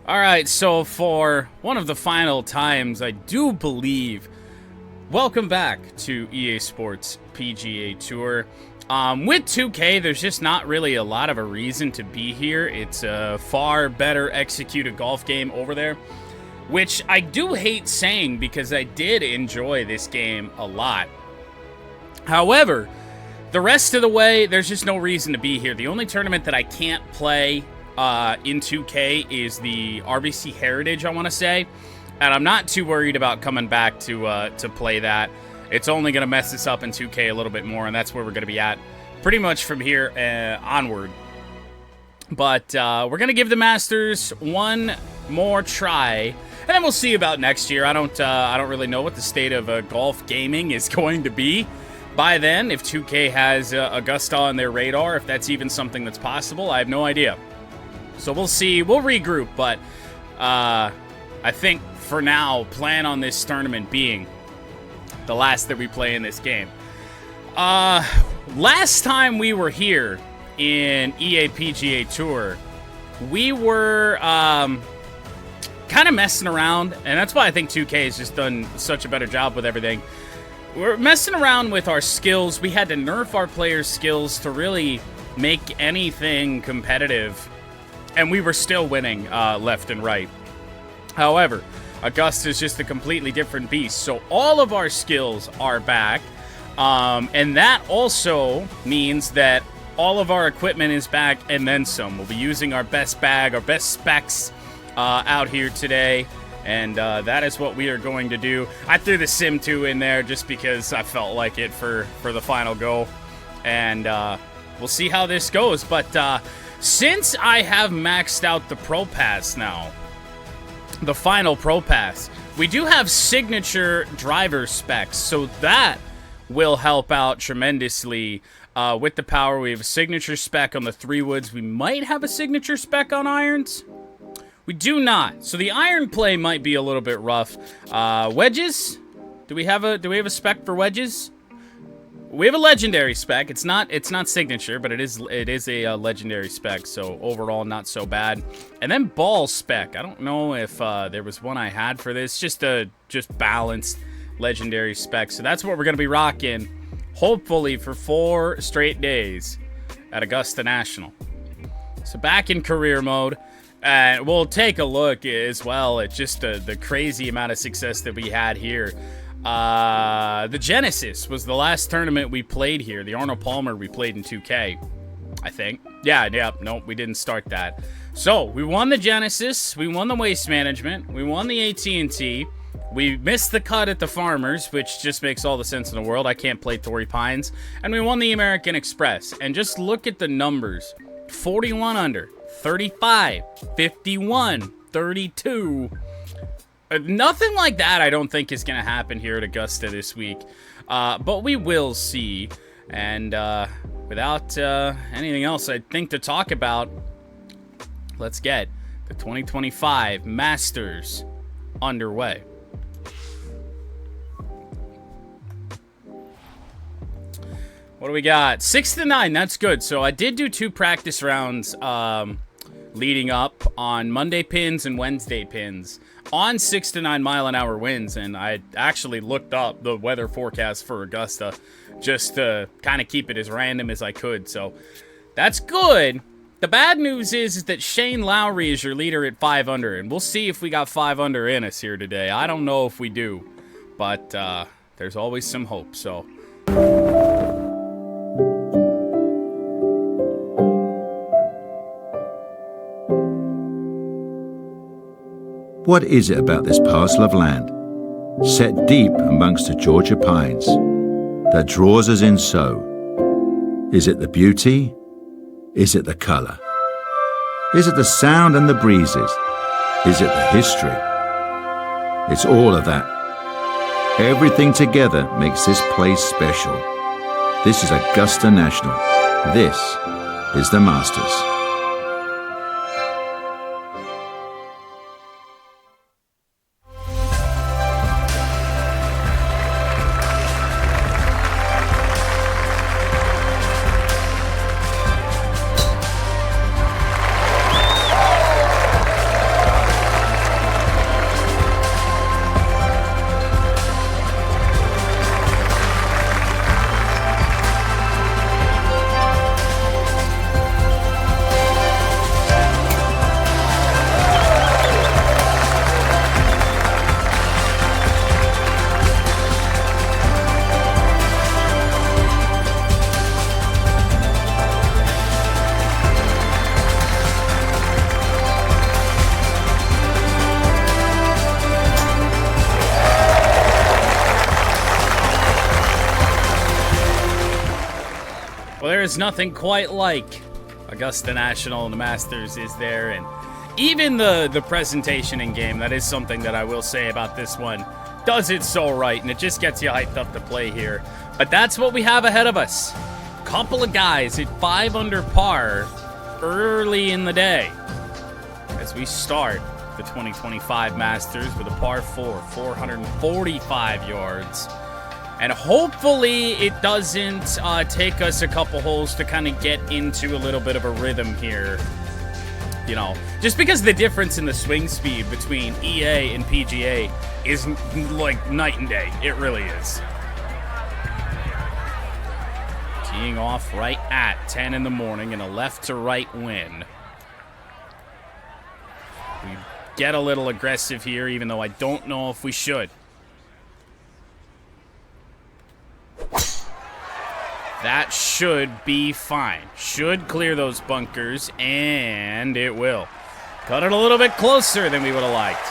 All right, so for one of the final times, I do believe, welcome back to EA Sports PGA Tour. With 2K, there's just not really a lot of a reason to be here. It's a far better executed golf game over there, which I do hate saying because I did enjoy this game a lot. However, the rest of the way, there's just no reason to be here. The only tournament that I can't play in 2K is the RBC Heritage, I want to say, and I'm not too worried about coming back to play that. It's only going to mess us up in 2K a little bit more, and that's where we're going to be at pretty much from here onward. But we're going to give the Masters one more try, and then we'll see about next year. I don't really know what the state of golf gaming is going to be by then. If 2K has Augusta on their radar, if that's even something that's possible, I have no idea. So we'll see. We'll regroup, but I think for now, plan on this tournament being the last that we play in this game. Last time we were here in EA PGA Tour, we were kind of messing around, and that's why I think 2K has just done such a better job with everything. We're messing around with our skills. We had to nerf our players' skills to really make anything competitive, and we were still winning left and right. However, Augusta is just a completely different beast, so all of our skills are back, and that also means that all of our equipment is back and then some. We'll be using our best bag, our best specs out here today, and that is what we are going to do. I threw the Sim 2 in there just because I felt like it for the final go, and we'll see how this goes. But since I have maxed out the Pro Pass now, the final Pro Pass, we do have signature driver specs, so that will help out tremendously with the power. We have a signature spec on the 3-woods. We might have a signature spec on irons. We do not. So the iron play might be a little bit rough. Wedges? Do we have a spec for wedges? We have a legendary spec. It's not signature, but it is a legendary spec, so overall not so bad. And then ball spec. I don't know if there was one I had for this. Just balanced legendary spec. So that's what we're going to be rocking, hopefully for 4 straight days at Augusta National. So back in career mode. And we'll take a look as well at just the crazy amount of success that we had here. The Genesis was the last tournament we played here. The Arnold Palmer we played in 2K, I think. Yeah, nope, we didn't start that. So, we won the Genesis, we won the Waste Management, we won the AT&T, we missed the cut at the Farmers, which just makes all the sense in the world. I can't play Torrey Pines. And we won the American Express. And just look at the numbers. 41 under, 35, 51, 32. Nothing like that I don't think is going to happen here at Augusta this week. But we will see. And without anything else I think to talk about, let's get the 2025 Masters underway. What do we got? 6 to 9, that's good. So I did do 2 practice rounds leading up on Monday pins and Wednesday pins on 6 to 9 mile-an-hour winds, and I actually looked up the weather forecast for Augusta just to kind of keep it as random as I could, so that's good. The bad news is that Shane Lowry is your leader at 5 under, and we'll see if we got 5 under in us here today. I don't know if we do, but there's always some hope, so... What is it about this parcel of land, set deep amongst the Georgia pines, that draws us in so? Is it the beauty? Is it the colour? Is it the sound and the breezes? Is it the history? It's all of that. Everything together makes this place special. This is Augusta National. This is the Masters. Well, there is nothing quite like Augusta National and the Masters is there, and even the presentation in game, that is something that I will say about this one, does it so right, and it just gets you hyped up to play here. But that's what we have ahead of us. Couple of guys at 5 under par early in the day as we start the 2025 Masters with a par 4, 445 yards. And hopefully it doesn't take us a couple holes to kind of get into a little bit of a rhythm here. You know, just because the difference in the swing speed between EA and PGA is like night and day. It really is. Teeing off right at 10 in the morning in a left to right wind. We get a little aggressive here, even though I don't know if we should. That should be fine. Should clear those bunkers, and it will. Cut it a little bit closer than we would have liked.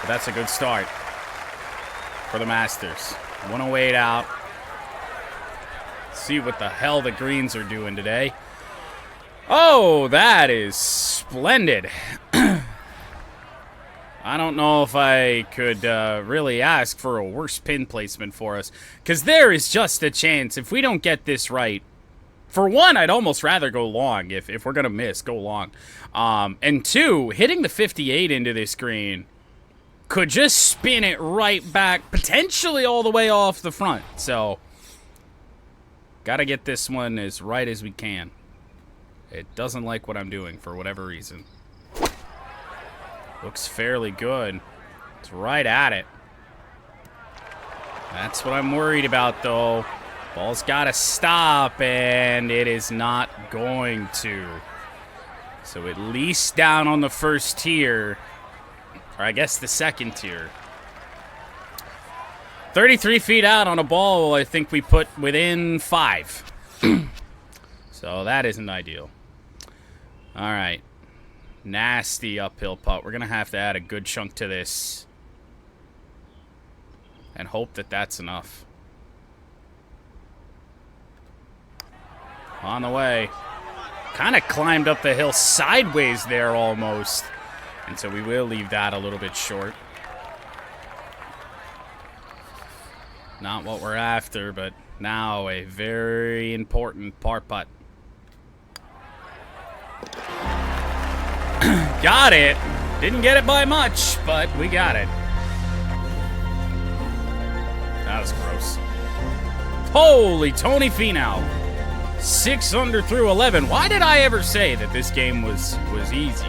But that's a good start for the Masters. 108 out. See what the hell the greens are doing today. Oh, that is splendid. I don't know if I could really ask for a worse pin placement for us, because there is just a chance if we don't get this right. For one, I'd almost rather go long. If we're going to miss, go long. And two, hitting the 58 into this green could just spin it right back, potentially all the way off the front. So, got to get this one as right as we can. It doesn't like what I'm doing for whatever reason. Looks fairly good. It's right at it. That's what I'm worried about, though. Ball's got to stop, and it is not going to. So at least down on the first tier, or I guess the second tier. 33 feet out on a ball I think we put within 5. So that isn't ideal. All right. Nasty uphill putt. We're going to have to add a good chunk to this. And hope that that's enough. On the way. Kind of climbed up the hill sideways there almost. And so we will leave that a little bit short. Not what we're after, but now a very important par putt. Got it. Didn't get it by much, but we got it. That was gross. Holy Tony Finau. 6 under through 11. Why did I ever say that this game was easy?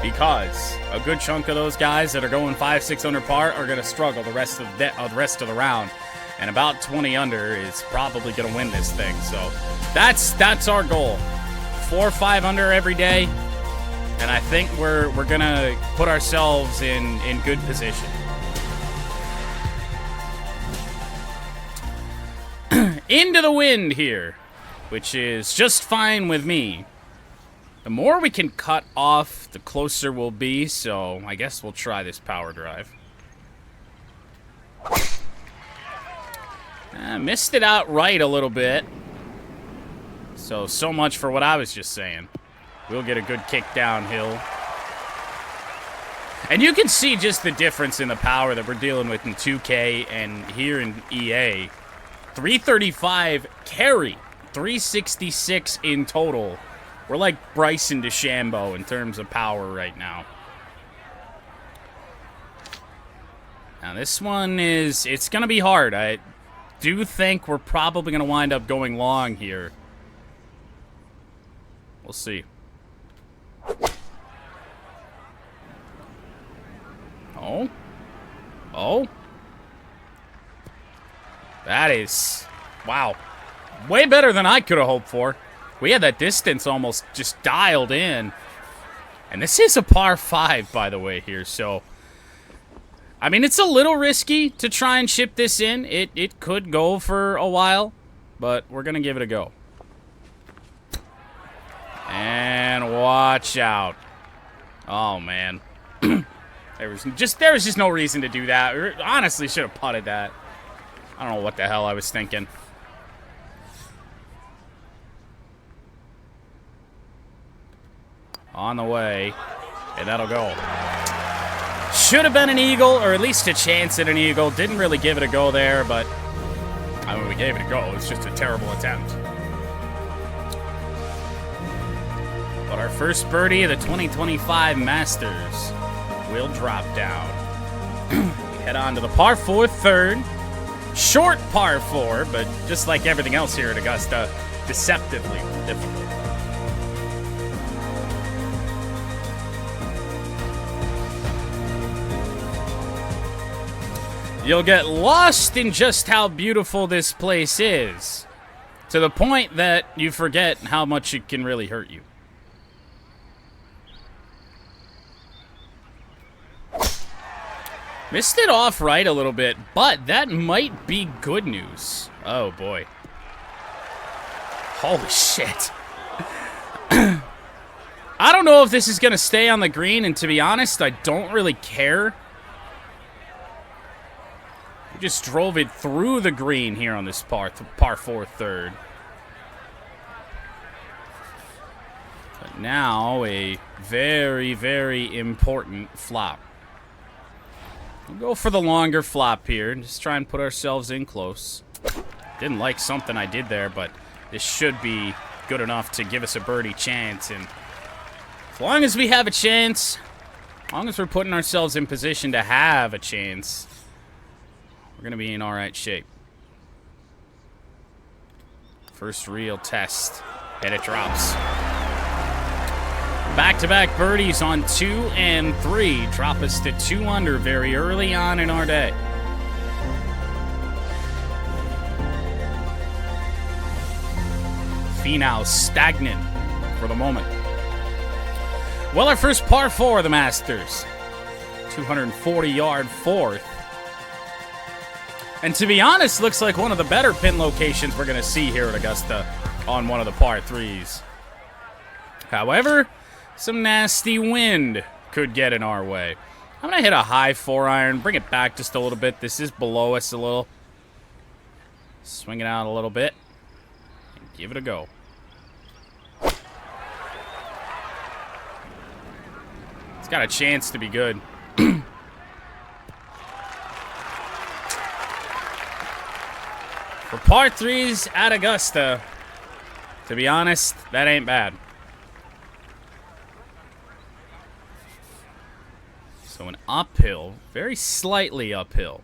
Because a good chunk of those guys that are going 5, 6 under par are going to struggle the rest of the round. And about 20 under is probably going to win this thing. So that's our goal. 4 or 5 under every day. And I think we're going to put ourselves in good position. Into the wind here, which is just fine with me. The more we can cut off, the closer we'll be, so I guess we'll try this power drive. Missed it out right a little bit. So much for what I was just saying. We'll get a good kick downhill. And you can see just the difference in the power that we're dealing with in 2K and here in EA. 335 carry, 366 in total. We're like Bryson DeChambeau in terms of power right now. Now this one it's going to be hard. I do think we're probably going to wind up going long here. We'll see. Oh. That is, wow. Way better than I could have hoped for. We had that distance almost just dialed in. And this is a par 5, by the way, here. So, I mean, it's a little risky to try and ship this in. It could go for a while, but we're going to give it a go. And watch out. Oh, man. There was just no reason to do that. We honestly should have putted that. I don't know what the hell I was thinking. On the way. And that'll go. Should have been an eagle, or at least a chance at an eagle. Didn't really give it a go there, but I mean, we gave it a go. It's just a terrible attempt. But our first birdie of the 2025 Masters will drop down. We head on to the par 4 third. Short par 4, but just like everything else here at Augusta, deceptively difficult. You'll get lost in just how beautiful this place is, to the point that you forget how much it can really hurt you. Missed it off right a little bit, but that might be good news. Oh, boy. Holy shit. I don't know if this is going to stay on the green, and to be honest, I don't really care. We just drove it through the green here on this par 4 third. But now a very, very important flop. We'll go for the longer flop here and just try and put ourselves in close. Didn't like something I did there, but this should be good enough to give us a birdie chance. And as long as we have a chance, as long as we're putting ourselves in position to have a chance, we're going to be in all right shape. First real test, and it drops. Back-to-back birdies on 2 and 3 drop us to 2 under very early on in our day. Finau stagnant for the moment. Well, our first par 4 of the Masters. 240-yard fourth. And to be honest, looks like one of the better pin locations we're going to see here at Augusta on one of the par 3s. However, some nasty wind could get in our way. I'm going to hit a high 4-iron, bring it back just a little bit. This is below us a little. Swing it out a little bit. And give it a go. It's got a chance to be good. For par 3s at Augusta, to be honest, that ain't bad. So an uphill, very slightly uphill.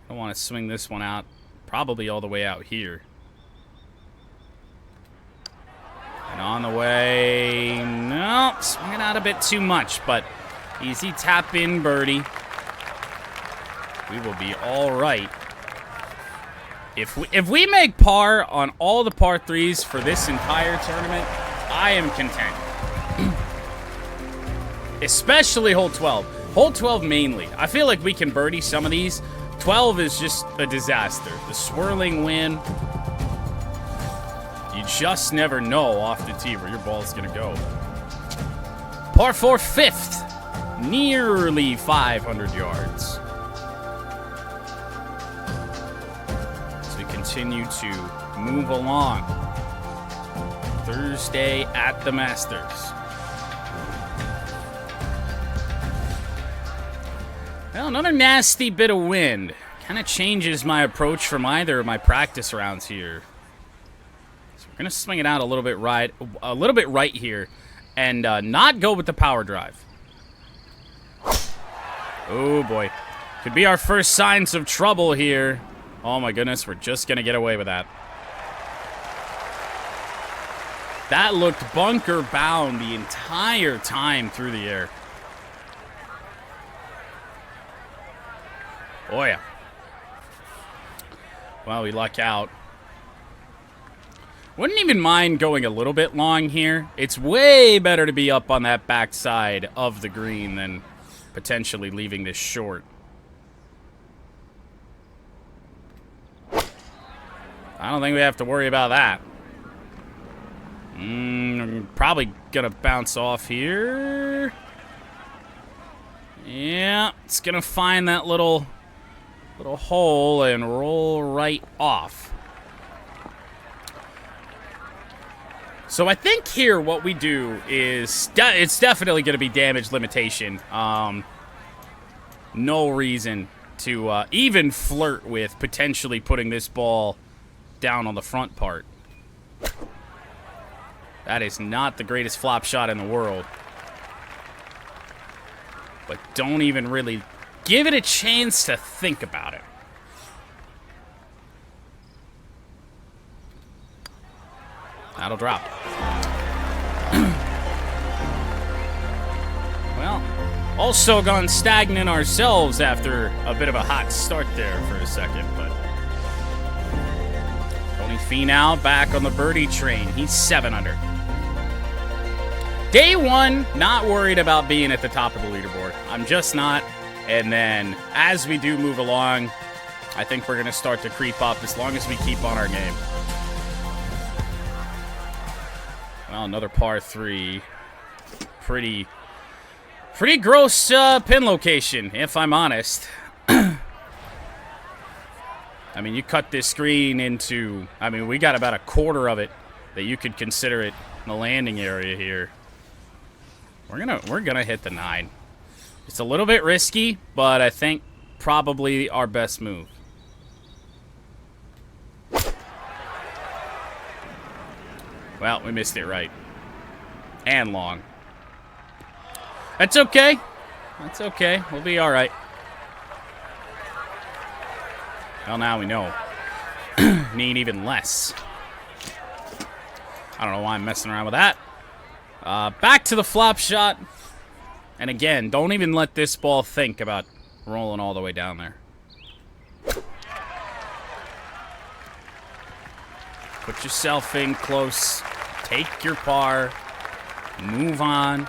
I want to swing this one out, probably all the way out here. And on the way, no, swing it out a bit too much, but easy tap in birdie. We will be all right. If we make par on all the par 3s for this entire tournament, I am content. Especially hole 12. Hole 12 mainly. I feel like we can birdie some of these. 12 is just a disaster. The swirling wind. You just never know off the tee where your ball's going to go. Par 4 fifth. Nearly 500 yards. As we continue to move along. Thursday at the Masters. Well, another nasty bit of wind. Kind of changes my approach from either of my practice rounds here. So we're going to swing it out a little bit right here and not go with the power drive. Oh, boy. Could be our first signs of trouble here. Oh, my goodness. We're just going to get away with that. That looked bunker bound the entire time through the air. Oh, yeah. Well, we luck out. Wouldn't even mind going a little bit long here. It's way better to be up on that backside of the green than potentially leaving this short. I don't think we have to worry about that. I'm probably going to bounce off here. Yeah, it's going to find that little hole and roll right off. So I think here what we do is it's definitely going to be damage limitation. No reason to even flirt with potentially putting this ball down on the front part. That is not the greatest flop shot in the world. But don't even really give it a chance to think about it. That'll drop. Well, also gone stagnant ourselves after a bit of a hot start there for a second, but Tony Finau back on the birdie train. He's 7 under. Day one, not worried about being at the top of the leaderboard. I'm just not. And then as we do move along, I think we're going to start to creep up as long as we keep on our game. Well, another par 3. Pretty gross pin location, if I'm honest. I mean, you cut this screen into... I mean, we got about a quarter of it that you could consider it the landing area here. We're gonna hit the 9. It's a little bit risky, but I think probably our best move. Well, we missed it right. And long. That's okay. That's okay. We'll be all right. Well, now we know. Need even less. I don't know why I'm messing around with that. Back to the flop shot. And again, don't even let this ball think about rolling all the way down there. Put yourself in close. Take your par. Move on.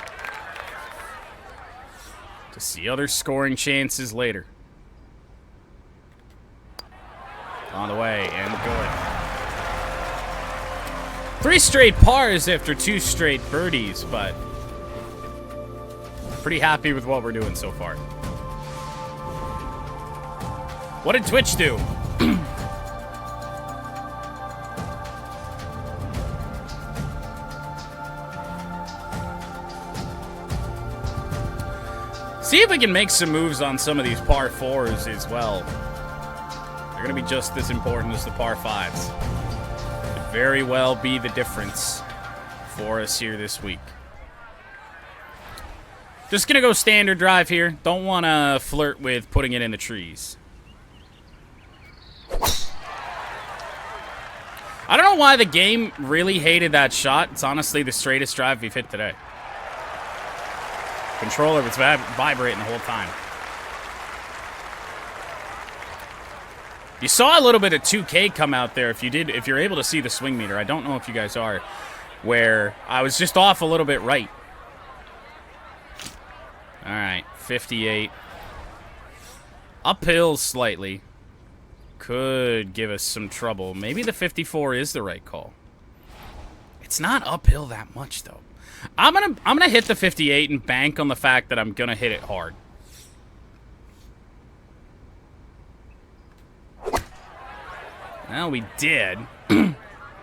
To see other scoring chances later. On the way and good. 3 straight pars after 2 straight birdies, but pretty happy with what we're doing so far. What did Twitch do? See if we can make some moves on some of these par 4s as well. They're going to be just as important as the par 5s. Could very well be the difference for us here this week. Just going to go standard drive here. Don't want to flirt with putting it in the trees. I don't know why the game really hated that shot. It's honestly the straightest drive we've hit today. Controller was vibrating the whole time. You saw a little bit of 2K come out there if you're able to see the swing meter. I don't know if you guys are, where I was just off a little bit right. All right, 58. Uphill slightly. Could give us some trouble. Maybe the 54 is the right call. It's not uphill that much though. I'm gonna hit the 58 and bank on the fact that I'm gonna hit it hard. Well, we did.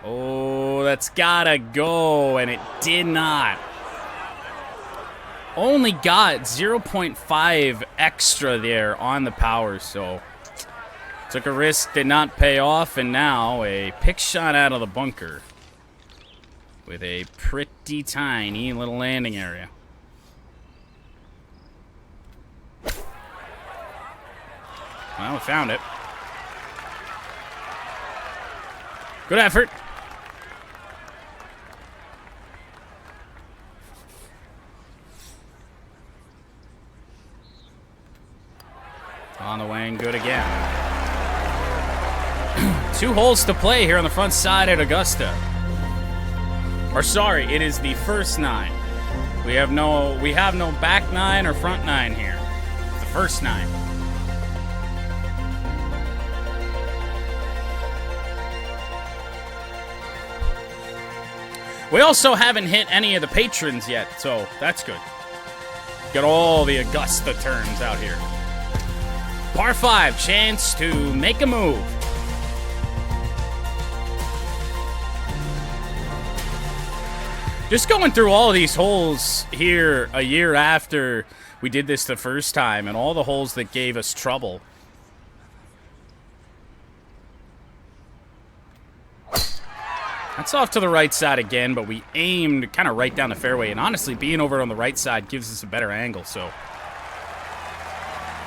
Oh, that's gotta go, and it did not. Only got 0.5 extra there on the power, so took a risk, did not pay off, and now a pick shot out of the bunker with a pretty tiny little landing area. Well, we found it. Good effort. On the way and good again. 2 holes to play here on the front side at Augusta. Or sorry, it is the first 9. We have no back 9 or front 9 here. It's the first 9. We also haven't hit any of the patrons yet, so that's good. Got all the Augusta terms out here. Par 5, chance to make a move. Just going through all these holes here a year after we did this the first time, and all the holes that gave us trouble. That's off to the right side again, but we aimed kind of right down the fairway, and honestly, being over on the right side gives us a better angle, so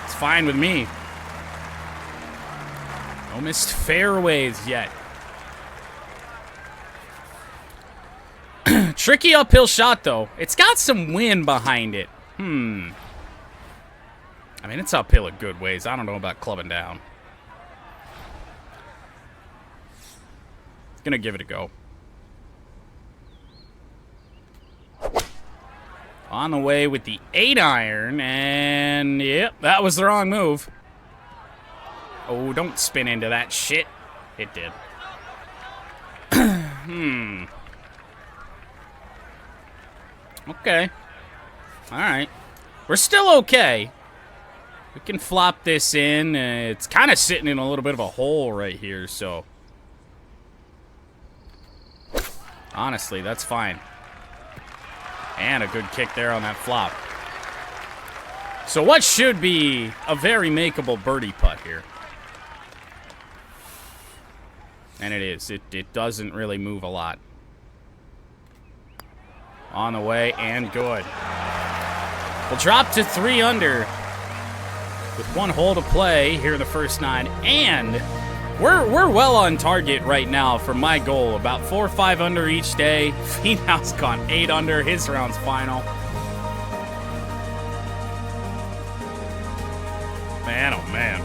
it's fine with me. No missed fairways yet. Tricky uphill shot, though. It's got some wind behind it. I mean, it's uphill a good ways. I don't know about clubbing down. Gonna give it a go. On the way with the 8-iron, and yep, that was the wrong move. Oh, don't spin into that shit. It did. Okay. Alright. We're still okay. We can flop this in. It's kind of sitting in a little bit of a hole right here, so honestly, that's fine. And a good kick there on that flop. So what should be a very makeable birdie putt here. And it is. It doesn't really move a lot. On the way, and good. We'll drop to 3 under with 1 hole to play here in the first 9. And we're well on target right now for my goal. About 4 or 5 under each day. Finau's gone 8 under. His round's final. Man, oh man.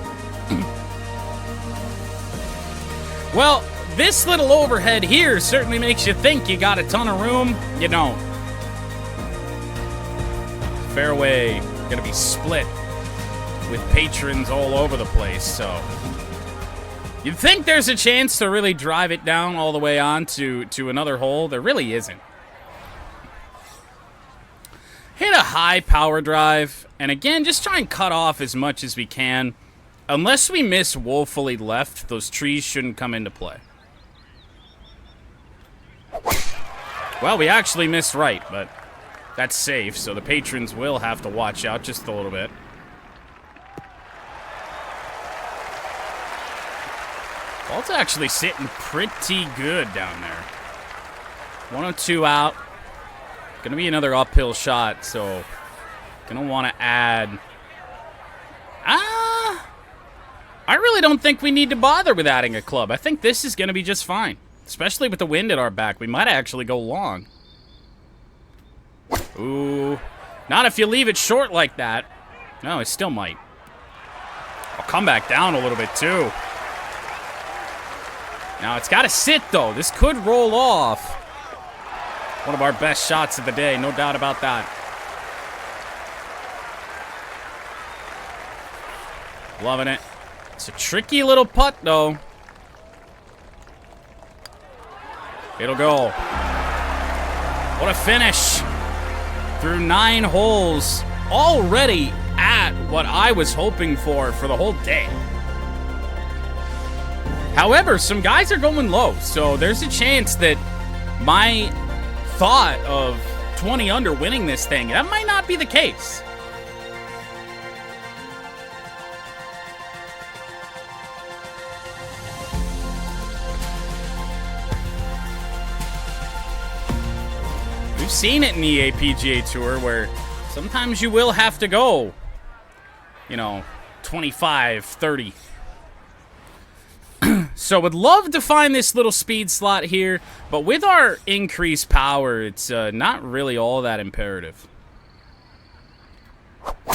Well, this little overhead here certainly makes you think you got a ton of room. You don't. Fairway gonna be split with patrons all over the place, so you'd think there's a chance to really drive it down all the way on to another hole. There really isn't. Hit a high power drive, and again, just try and cut off as much as we can. Unless we miss woefully left, those trees shouldn't come into play. Well, we actually missed right, but that's safe, so the patrons will have to watch out just a little bit. Ball's actually sitting pretty good down there. 102 out. Gonna be another uphill shot, so gonna want to add. I really don't think we need to bother with adding a club. I think this is gonna be just fine, especially with the wind at our back. We might actually go long. Ooh, not if you leave it short like that. No, it still might. I'll come back down a little bit too. Now it's got to sit though. This could roll off. One of our best shots of the day, no doubt about that. Loving it. It's a tricky little putt though. It'll go. What a finish. Through 9 holes, already at what I was hoping for the whole day. However, some guys are going low, so there's a chance that my thought of 20 under winning this thing, that might not be the case. We've seen it in the PGA Tour where sometimes you will have to go, 25, 30. So would love to find this little speed slot here, but with our increased power, it's not really all that imperative. I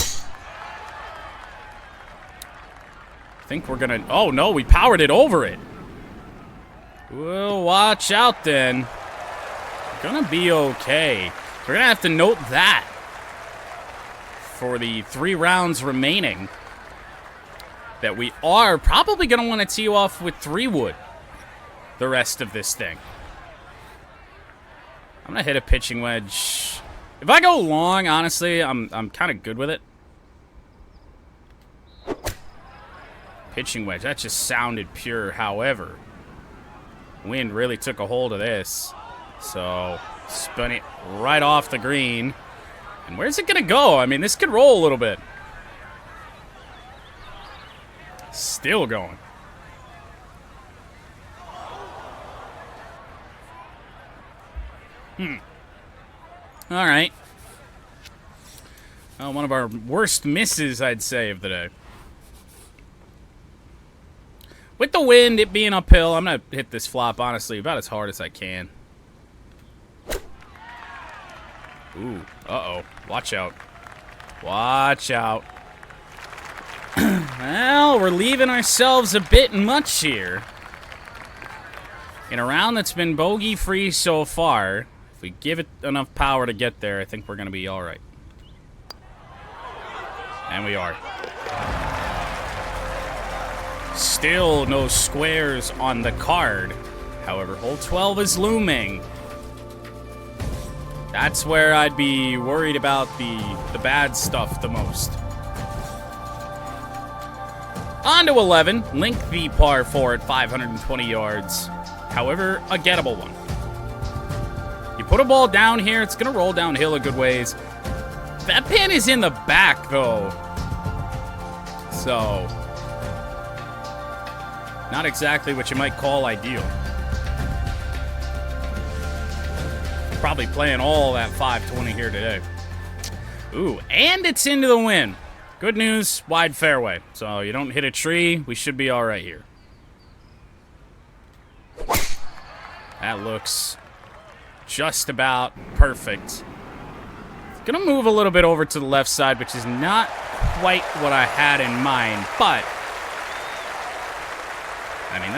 think we're gonna, oh no, we powered it over it. Well, watch out then. Gonna be okay. We're gonna have to note that for the 3 rounds remaining, that we are probably gonna want to tee off with 3 wood the rest of this thing. I'm gonna hit a pitching wedge. If I go long, honestly, I'm kind of good with it. Pitching wedge, that just sounded pure. However, wind really took a hold of this. So Spin it right off the green. And where's it going to go? I mean, this could roll a little bit. Still going. All right. Well, one of our worst misses, I'd say, of the day. With the wind, it being uphill, I'm going to hit this flop, honestly, about as hard as I can. Ooh, uh-oh. Watch out. Watch out. Well, we're leaving ourselves a bit much here. In a round that's been bogey-free so far, if we give it enough power to get there, I think we're going to be all right. And we are. Still no squares on the card. However, hole 12 is looming. That's where I'd be worried about the bad stuff the most. On to 11. Lengthy par 4 at 520 yards. However, a gettable one. You put a ball down here, it's going to roll downhill a good ways. That pin is in the back, though. So, not exactly what you might call ideal. Probably playing all that 520 here today. Ooh, and it's into the wind. Good news, wide fairway. So you don't hit a tree, we should be all right here. That looks just about perfect. Gonna move a little bit over to the left side, which is not quite what I had in mind, but I mean,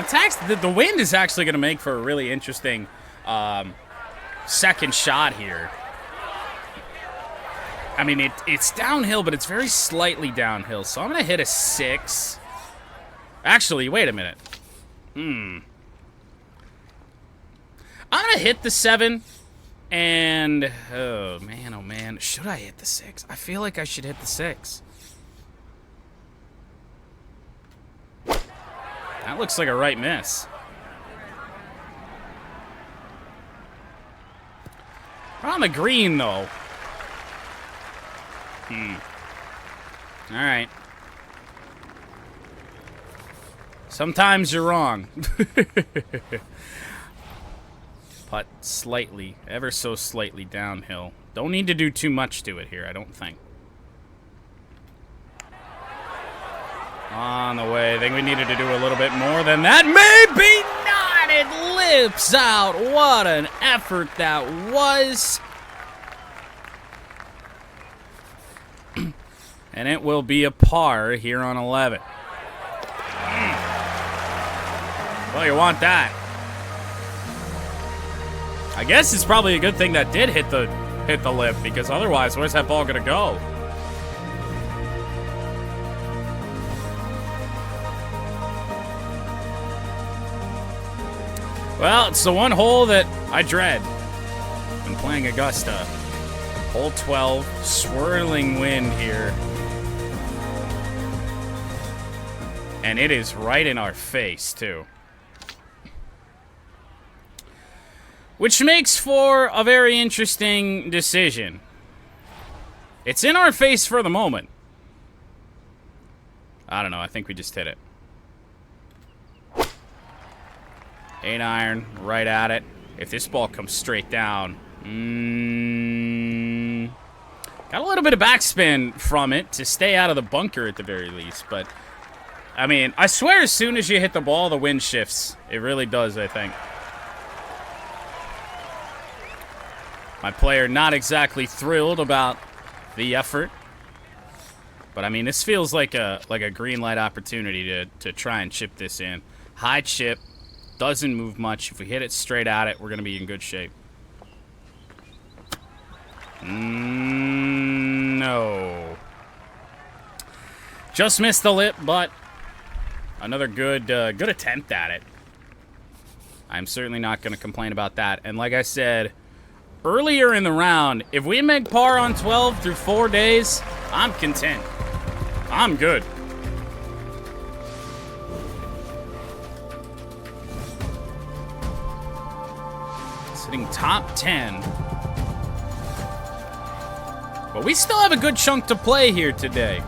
the wind is actually gonna make for a really interesting second shot here. I mean, it's downhill, but it's very slightly downhill, so I'm gonna hit a 6. Actually, wait a minute. I'm gonna hit the 7. And, oh man, should I hit the 6? I feel like I should hit the 6. That looks like a right miss. We're on the green, though. All right. Sometimes you're wrong. Putt slightly, ever so slightly downhill. Don't need to do too much to it here, I don't think. On the way. I think we needed to do a little bit more than that. Maybe not! It lips out. What an effort that was. And it will be a par here on 11. Well, you want that. I guess it's probably a good thing that did hit the lip, because otherwise, where's that ball gonna go? Well, it's the one hole that I dread when playing Augusta. Hole 12, swirling wind here. And it is right in our face, too. Which makes for a very interesting decision. It's in our face for the moment. I don't know, I think we just hit it. 8-iron, right at it. If this ball comes straight down, got a little bit of backspin from it to stay out of the bunker at the very least, but I mean, I swear as soon as you hit the ball, the wind shifts. It really does, I think. My player not exactly thrilled about the effort. But, I mean, this feels like a green light opportunity to try and chip this in. High chip. Doesn't move much. If we hit it straight at it, we're going to be in good shape. No. Just missed the lip, but another good attempt at it. I'm certainly not going to complain about that. And like I said earlier in the round, if we make par on 12 through 4 days, I'm content. I'm good. Sitting top 10. But we still have a good chunk to play here today.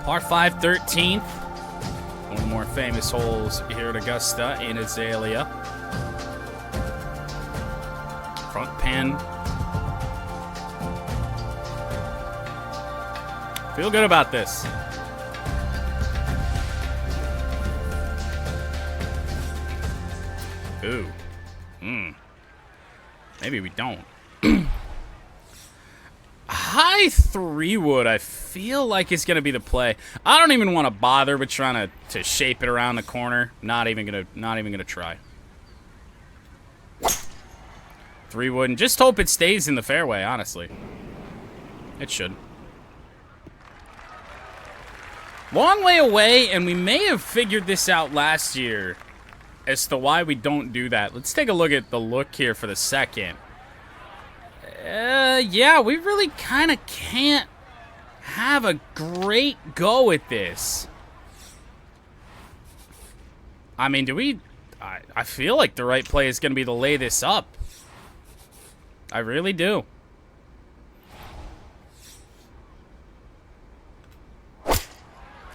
Par 5, 13th. One of the more famous holes here at Augusta in Azalea. Front pin. Feel good about this. Ooh. Maybe we don't. High 3-wood, I feel like it's gonna be the play. I don't even want to bother with trying to shape it around the corner. Not even gonna try. 3-wood, and just hope it stays in the fairway, honestly. It should. Long way away, and we may have figured this out last year as to why we don't do that. Let's take a look at the look here for the second. Yeah, we really kind of can't have a great go at this. I mean, do we... I feel like the right play is going to be to lay this up. I really do.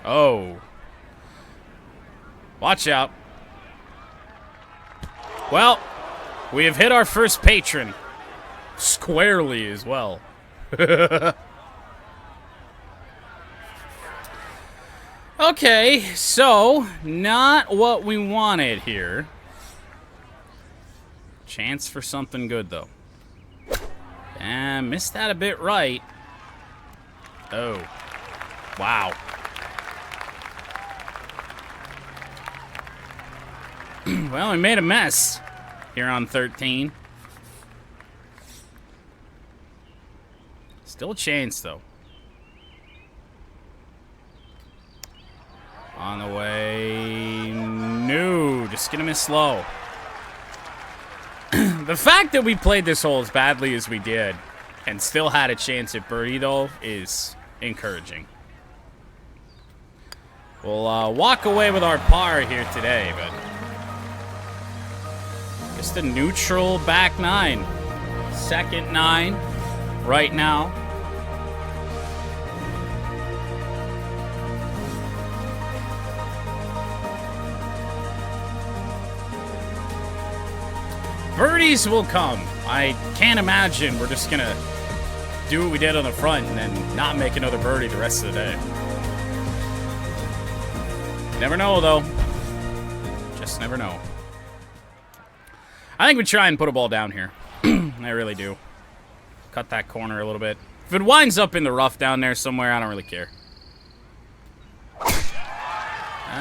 Oh. Watch out. Well, we have hit our first patron. Squarely as well. Okay, so not what we wanted here. Chance for something good, though. And missed that a bit right. Oh. Wow. Well, we made a mess here on 13. Still a chance, though. On the way. No, just gonna miss slow. The fact that we played this hole as badly as we did and still had a chance at birdie, though, is encouraging. We'll walk away with our par here today, but just a neutral back 9. Second 9 right now. Birdies will come. I can't imagine we're just gonna do what we did on the front and then not make another birdie the rest of the day. Never know, though. Just never know. I think we try and put a ball down here. I really do. Cut that corner a little bit. If it winds up in the rough down there somewhere, I don't really care.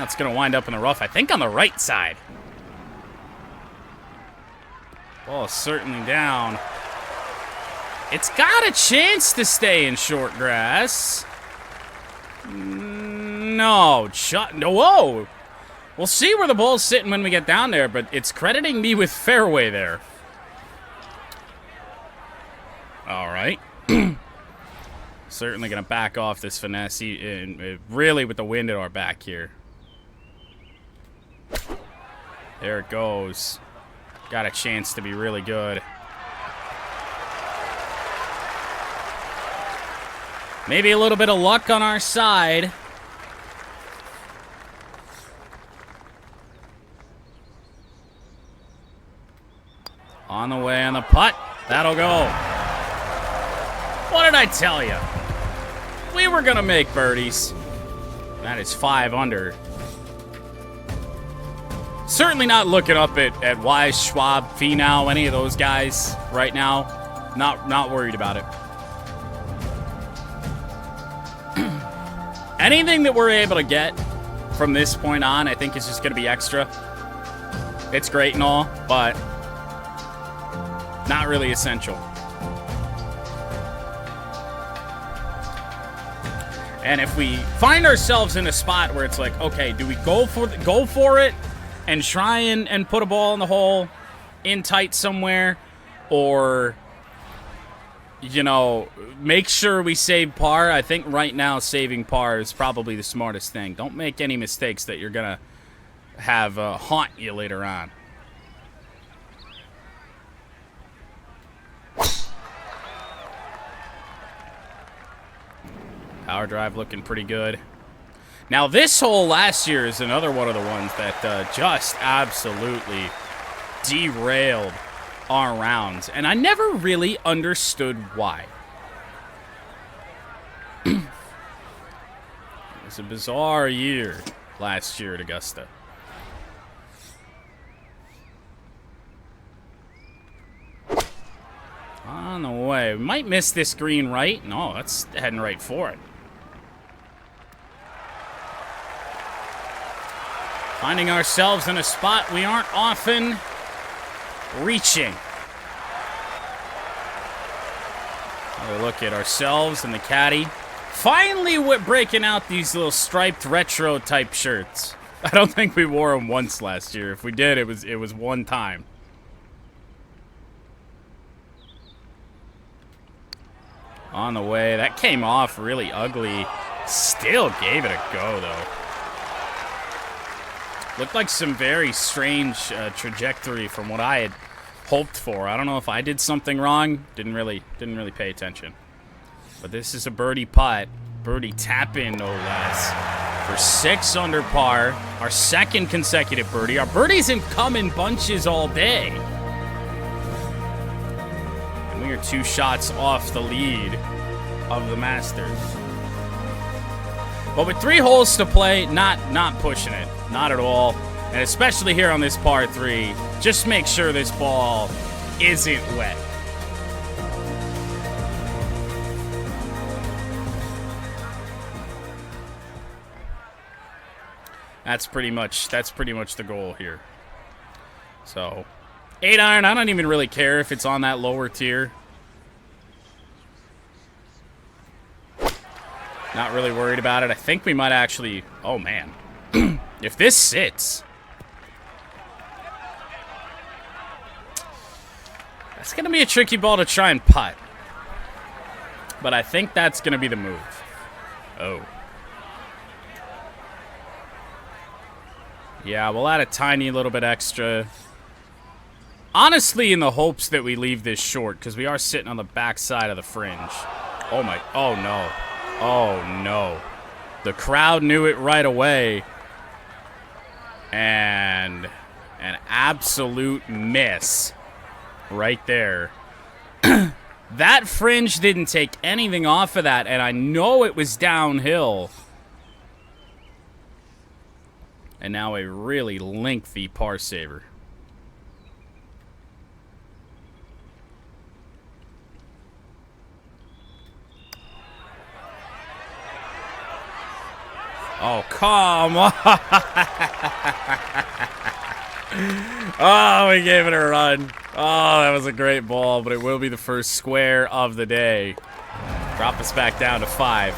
It's gonna wind up in the rough, I think, on the right side. Ball is certainly down. It's got a chance to stay in short grass. No. Whoa. We'll see where the ball's sitting when we get down there, but it's crediting me with fairway there. All right. Certainly going to back off this finesse, really with the wind at our back here. There it goes. Got a chance to be really good. Maybe a little bit of luck on our side. On the way on the putt. That'll go. What did I tell you? We were going to make birdies. That is 5 under. Certainly not looking up at Wise, Schwab, Finau, any of those guys right now. Not worried about it. Anything that we're able to get from this point on, I think is just going to be extra. It's great and all, but not really essential. And if we find ourselves in a spot where it's like, okay, do we go for it and try and put a ball in the hole in tight somewhere, or, you know, make sure we save par? I think right now saving par is probably the smartest thing. Don't make any mistakes that you're going to have haunt you later on. Power drive looking pretty good. Now, this hole last year is another one of the ones that just absolutely derailed our rounds. And I never really understood why. It was a bizarre year last year at Augusta. On the way. We might miss this green right. No, that's heading right for it. Finding ourselves in a spot we aren't often reaching. Another look at ourselves and the caddy. Finally, we're breaking out these little striped retro type shirts. I don't think we wore them once last year. If we did, it was one time. On the way. That came off really ugly. Still gave it a go, though. Looked like some very strange trajectory from what I had hoped for. I don't know if I did something wrong. Didn't really pay attention. But this is a birdie putt. Birdie tap in, no less. For 6 under par. Our second consecutive birdie. Our birdies have come in bunches all day. And we are 2 shots off the lead of the Masters. But with 3 holes to play, not pushing it. Not at all. And especially here on this par 3, just make sure this ball isn't wet. That's pretty much the goal here. So, 8 iron, I don't even really care if it's on that lower tier. Not really worried about it. I think we might actually... Oh, man. If this sits... That's going to be a tricky ball to try and putt. But I think that's going to be the move. Oh. Yeah, we'll add a tiny little bit extra. Honestly, in the hopes that we leave this short, because we are sitting on the back side of the fringe. Oh, my... Oh, no. Oh, no. The crowd knew it right away. And an absolute miss right there. That fringe didn't take anything off of that, and I know it was downhill. And now a really lengthy par saver. Oh, come on. Oh, we gave it a run. Oh, that was a great ball, but it will be the first square of the day. Drop us back down to 5.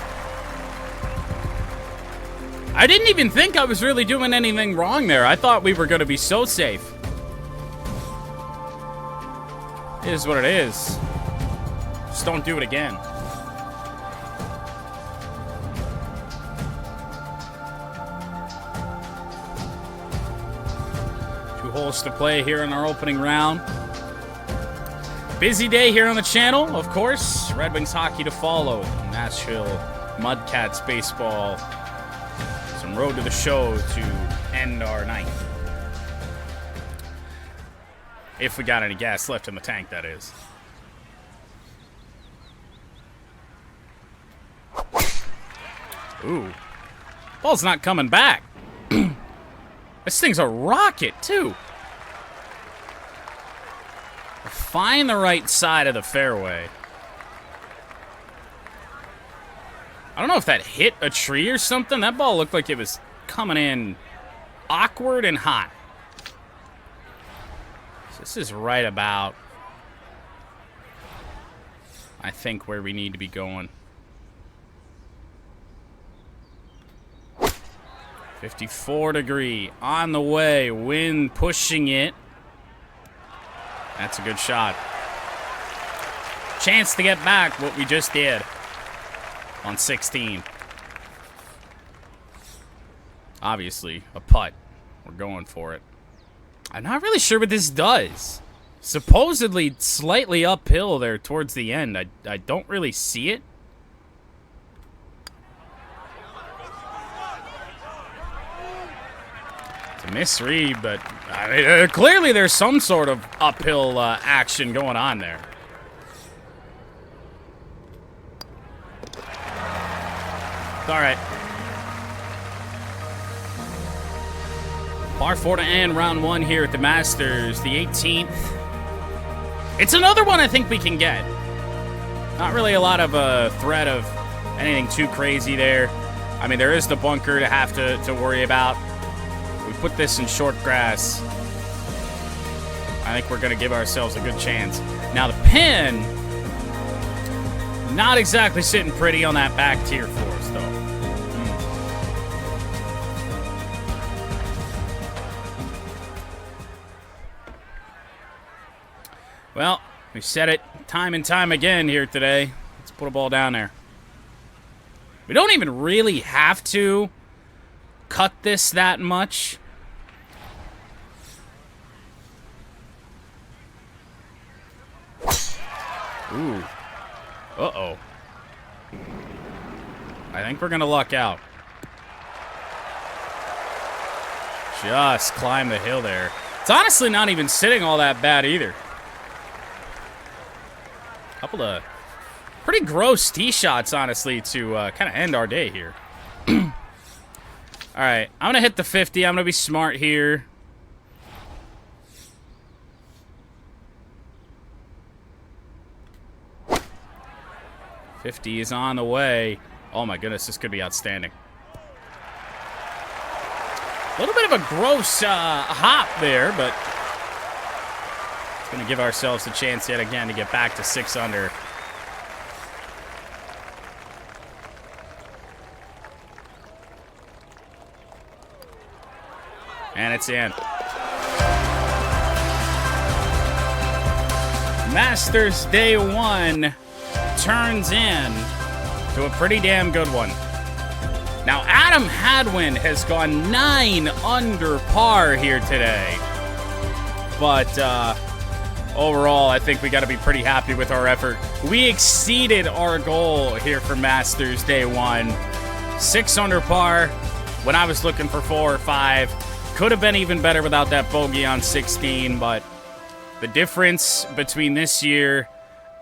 I didn't even think I was really doing anything wrong there. I thought we were going to be so safe. It is what it is. Just don't do it again. Holes to play here in our opening round. Busy day here on the channel, of course. Red Wings hockey to follow. Nashville Mudcats baseball. Some road to the show to end our night. If we got any gas left in the tank, that is. Ooh. Ball's not coming back. This thing's a rocket, too. Find the right side of the fairway. I don't know if that hit a tree or something. That ball looked like it was coming in awkward and hot. So this is right about, I think, where we need to be going. 54-degree on the way. Wind pushing it. That's a good shot. Chance to get back what we just did on 16. Obviously, a putt. We're going for it. I'm not really sure what this does. Supposedly slightly uphill there towards the end. I don't really see it. Misread, but I mean, clearly there's some sort of uphill action going on there. All right. Par 4 to end round 1 here at the Masters, the 18th. It's another one I think we can get. Not really a lot of threat of anything too crazy there. I mean, there is the bunker to have to worry about. We put this in short grass. I think we're going to give ourselves a good chance. Now, the pin, not exactly sitting pretty on that back tier for us, though. Well, we said it time and time again here today. Let's put a ball down there. We don't even really have to cut this that much. Ooh. Uh-oh. I think we're going to luck out. Just climb the hill there. It's honestly not even sitting all that bad either. Couple of pretty gross tee shots, honestly, to kind of end our day here. All right, I'm going to hit the 50. I'm going to be smart here. $50 is on the way. Oh, my goodness, this could be outstanding. A little bit of a gross hop there, but it's going to give ourselves a chance yet again to get back to 6 under. And it's in. Masters Day 1 turns in to a pretty damn good one. Now, Adam Hadwin has gone 9 under par here today. But overall, I think we got to be pretty happy with our effort. We exceeded our goal here for Masters Day 1. 6 under par when I was looking for 4 or 5. Could have been even better without that bogey on 16, but the difference between this year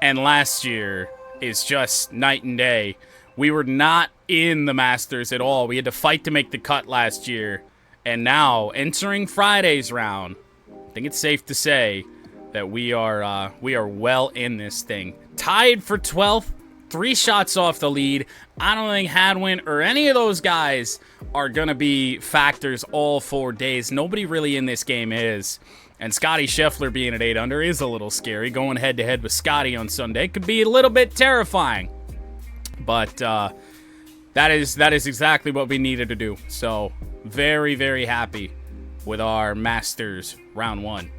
and last year is just night and day. We were not in the Masters at all. We had to fight to make the cut last year. And now, entering Friday's round, I think it's safe to say that we are well in this thing. Tied for 12th, 3 shots off the lead. I don't think Hadwin or any of those guys are going to be factors all 4 days. Nobody really in this game is. And Scotty Scheffler being at 8 under is a little scary. Going head-to-head with Scotty on Sunday could be a little bit terrifying. But that is exactly what we needed to do. So very, very happy with our Masters round 1.